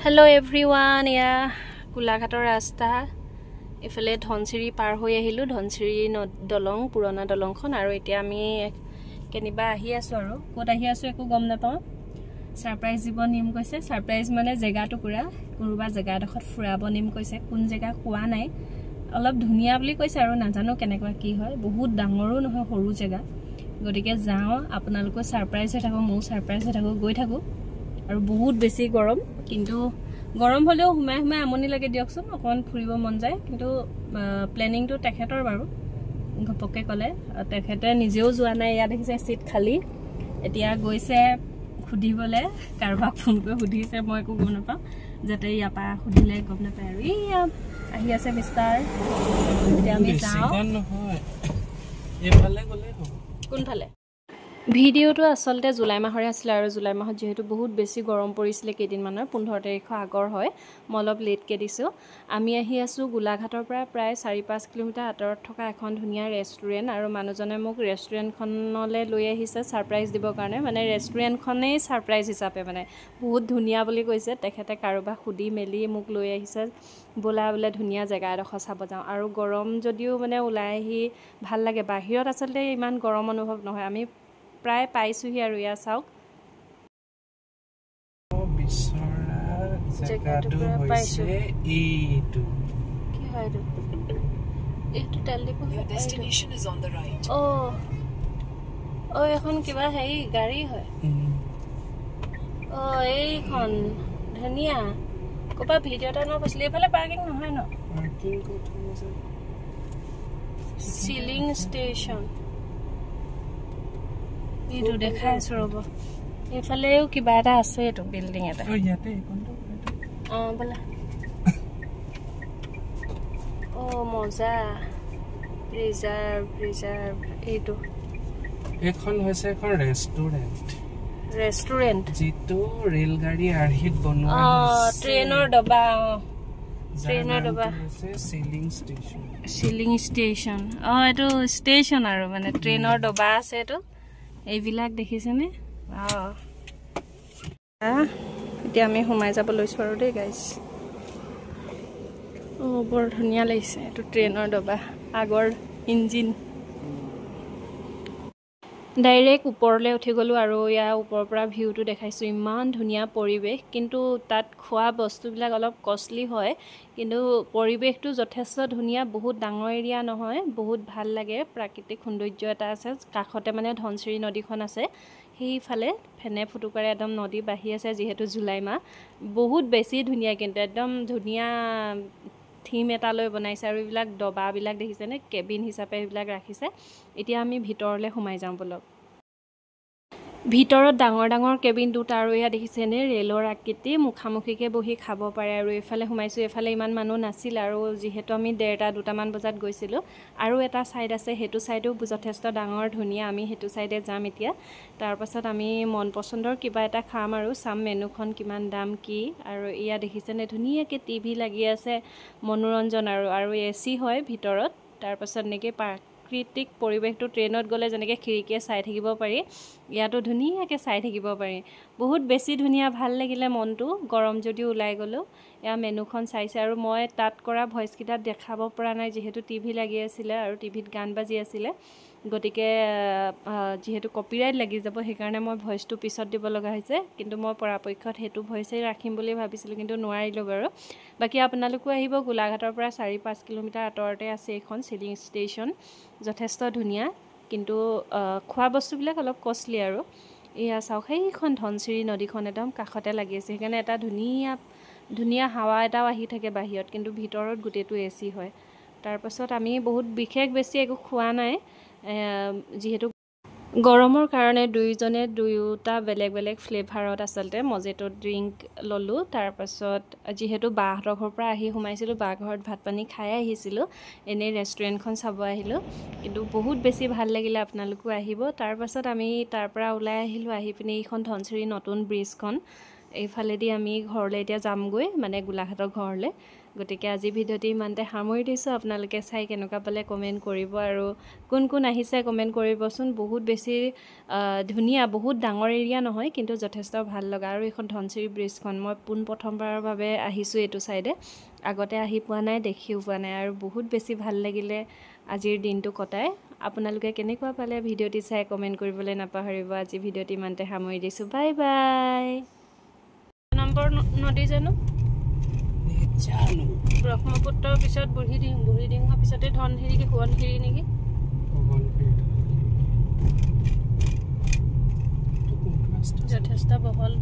Hello everyone, গোলাঘাটৰ ৰাস্তা এফালে ধনচিৰি পাৰ হৈ আহিলো ধনচিৰি দলং পুৰণা দলংখন আৰু এতিয়া আমি কেনিবা আহি আছো আৰু কোত আহি আছো একো গম নাপাও সাৰপ্ৰাইজ দিব নিম কৈছে সাৰপ্ৰাইজ মানে জেগা টুকুৰা কোনোবা জেগা এডখত ফুৰাব নিম কৈছে কোন জেগা কোৱা নাই অলপ ধুনিয়া বুলি কৈছে আৰু নাজানো কেনেকুৱা কি হয় বহুত ডাঙৰো নহয় সৰু জেগা গটিকে যাও আপোনালোকৰ সাৰপ্ৰাইজ হৈ থাকো মই সাৰপ্ৰাইজ হৈ থাকো গৈ থাকো আৰু বহুত বেছি গৰম কিন্তু গৰম হলেও হুমাই হুমাই আমনি লাগে দিয়কচোন অকন ফুৰিব মন যায় কিন্তু প্ল্যানিং তো তেখেতৰ বাৰু ঘপকে কলে তেখেতে নিজেও যোৱা নাই ইয়া দেখিছে সিট খালি এতিয়া গৈছে খুদিবলে কাৰবাক ফোন কৰি খুদিছে মই একো গম নাপাওঁ যাতে ইয়াপা খুদিলে গম নাপায় আৰু ইয়া আহি আছে মিষ্টাৰ এতিয়া আমি যাও এফালে গলে হ'ব কোনফালে ভিডিওটো আসলতে জুলাই মাহৰে আছিল আৰু জুলাই মাহত যেহেতু বহুত বেছি গৰম পৰিছিল কেইদিনমানৰ 15 তাৰিখৰ আগৰ হয় মই অলপ লেটকে দিছো আমি আহি আছো গোলাঘাটৰ পৰা প্ৰায় 4-5 কিলোমিটাৰ আঁতৰত থকা এখন ধুনীয়া ৰেষ্টুৰেণ্ট আৰু মানুহজনে মোক ৰেষ্টুৰেণ্টখনলৈ লৈ আহিছে সাৰপ্ৰাইজ দিবৰ কাৰণে মানে ৰেষ্টুৰেণ্টখনেই সাৰপ্ৰাইজ হিচাপে মানে বহুত ধুনীয়া বুলি কৈছে তেখেতে কাৰোবাক খুদি মেলি মোক লৈ আহিছে বোলা বোলে ধুনীয়া জেগা এডখৰ চাব যাওঁ আৰু গৰম যদিও মানে ওলাই আহি ভাল লাগে বাহিৰত আসলতে ইমান গৰম অনুভৱ নহয় আমি প্ৰায় পাইছোহি আৰু ইয়া চাওক বিছৰা জেগাটো হৈছে এইটো কি হয় এইটো telephone your destination is on the right এখন কিবা হেই গাড়ী হয় এইখন ধুনীয়া কোপা ভিডিও এটা নপছিলে এফালে পাৰ্কিং নহয় ন পাৰ্কিং ক'ত আছে সিলিং ষ্টেচন এইটো দেখাই আছো ৰব এফালেও কিবা এটা আছে এটো বিল্ডিং এটা ইয়াতে কোনটো বলা মজা ৰিজাৰ্ভ এইটো এখন হৈছে এখন ৰেষ্টুৰেণ্ট যিটো ৰেল গাড়ী আৰ্হিত বনোৱা হৈছে ট্ৰেইনৰ ডবা হৈছে সিলিং ষ্টেচন এইটো ষ্টেচন আৰু মানে ট্ৰেইনৰ ডবা আছে এটো এইবিলাক দেখিছেনে এতিয়া আমি সোমাই যাব লৈছো আৰু দেই গাইছ বৰ ধুনীয়া লাগিছে এইটো ট্ৰেইনৰ ডবা আগৰ ইঞ্জিন ডাইৰেক্ট ওপৰলৈ উঠি গলো আৰু ইয়াৰ ওপৰৰ পৰা ভিউটো দেখাইছো ইমান ধুনীয়া পৰিৱেশ কিন্তু তাত খোৱা বস্তুবিলাক অলপ কষ্টলি হয় কিন্তু পৰিৱেশটো যথেষ্ট ধুনীয়া বহুত ডাঙৰ এৰিয়া নহয় বহুত ভাল লাগে প্ৰাকৃতিক সৌন্দৰ্য এটা আছে কাষতে মানে ধনচিৰি নদীখন আছে সেইফালে ফেনে ফুটুকাৰে একদম নদী বাহি আছে যেহেতু জুলাই মাহ বহুত বেছি ধুনীয়া কিন্তু একদম ধুনীয়া থিম এটা লৈ বনাইছে আৰু এইবিলাক ডবাবিলাক দেখিছেনে কেবিন হিচাপে এইবিলাক ৰাখিছে এতিয়া আমি ভিতৰলৈ সোমাই যাওঁ বলক ভিতৰত ডাঙৰ কেবিন দুটা আৰু ইয়া দেখিছেনে ৰেলৰ আকৃতি মুখামুখিকে বহি খাব পাৰে আৰু এফালে সোমাইছো এফালে ইমান মানুহ নাছিল আৰু যেহেতু আমি 1:30-2টা মান বজাত গৈছিলো আৰু এটা সাইড আছে হেতু সাইডও যথেষ্ট ডাঙৰ ধুনীয়া আমি হেতু সাইডে যাম এতিয়া তাৰ পাছত আমি মন পছন্দৰ কিবা এটা খাম আৰু সাম মেনুখন কিমান দাম কি আৰু ইয়া দেখিছেনে ধুনীয়াকে টিভি লাগি আছে মনোৰঞ্জন আৰু এসি হয় ভিতৰত তাৰ পাছত নেকি প্ৰাকৃতিক পৰিৱেশটো ট্ৰেইনত গলে যেনেকে খিৰিকিয়ে চাই থাকিব পাৰি ইয়াতো ধুনীয়াকে চাই থাকিব পাৰি বহুত বেছি ধুনীয়া ভাল লাগিলে মনটো গৰম যদি ওলাই গলো ইয়া মেনুখন চাইছে আৰু মই তাত কৰা ভয়েস কিটা দেখাব পৰা নাই যেহেতু টিভি লাগি আছিল আৰু টিভিত গান বাজি আছিল গটিকে যেহেতু কপিৰাইট লাগি যাব সেইকাৰণে মই ভয়েসটো পিছত দিব লগা হৈছে কিন্তু মই পৰাপক্ষত হেতু ভয়েসই ৰাখিম বুলি ভাবিছিল কিন্তু নোৱাৰিলো বাৰু বাকি আপোনালোকো আহিব গোলাঘাটৰ পৰা 4-5 কিলোমিটাৰ আঁতৰতে আছে এখন সিলিং ষ্টেচন যথেষ্ট ধুনীয়া কিন্তু খোৱা বস্তুবিলাক অলপ কষ্টলি আৰু এয়া চাওক সেইখন ধনচিৰি নদীখন একদম কাষতে লাগি আছে সেইকাৰণে এটা ধুনীয়া হাৱা এটাও আহি থাকে বাহিৰত কিন্তু ভিতৰত গুটেটো এসি হয় তাৰ পাছত আমি বহুত বিশেষ বেছি একো খোৱা নাই যেহেতু গৰমৰ কাৰণে দুইজনে দুয়োটা বেলেগ ফ্লেভাৰত আসলতে মজেটো ড্ৰিংক ললো তাৰ পাছত যেহেতু বাহঁতৰ ঘৰৰ পৰা আহি সোমাইছিলো বা ঘৰত ভাত পানী খাই আহিছিলো এনে ৰেষ্টুৰেণ্টখন চাব আহিলো কিন্তু বহুত বেছি ভাল লাগিলে আপোনালোকো আহিব তাৰ পাছত আমি তাৰ পৰা ওলাই আহিলো আহি পিনে এইখন ধনচিৰি নতুন ব্ৰিজখন এইফালেদি আমি ঘৰলৈ এতিয়া যামগৈ মানে গোলাঘাটৰ ঘৰলৈ গতিকে আজি ভিডিঅ'টি ইমানতে সামৰি দিছোঁ আপোনালোকে চাই কেনেকুৱা পালে কমেণ্ট কৰিব আৰু কোন কোন আহিছে কমেণ্ট কৰিবচোন বহুত বেছি ধুনীয়া বহুত ডাঙৰ এৰিয়া নহয় কিন্তু যথেষ্ট ভাল লগা আৰু এইখন ধনশিৰি ব্ৰিজখন মই পোনপ্ৰথমবাৰৰ বাবে আহিছোঁ এইটো চাইডে আগতে আহি পোৱা নাই দেখিও পোৱা নাই আৰু বহুত বেছি ভাল লাগিলে আজিৰ দিনটো কটাই আপোনালোকে কেনেকুৱা পালে ভিডিঅ'টি চাই কমেণ্ট কৰিবলৈ নাপাহৰিব আজি ভিডিঅ'টি ইমানতে সামৰি দিছোঁ বাই বাই নম্বৰ নদী জানো ব্ৰহ্মপুত্ৰৰ পিছত বুঢ়ীডিঙৰ পিছতে ধনশিৰি সোৱণশিৰি নেকি যথেষ্ট বহল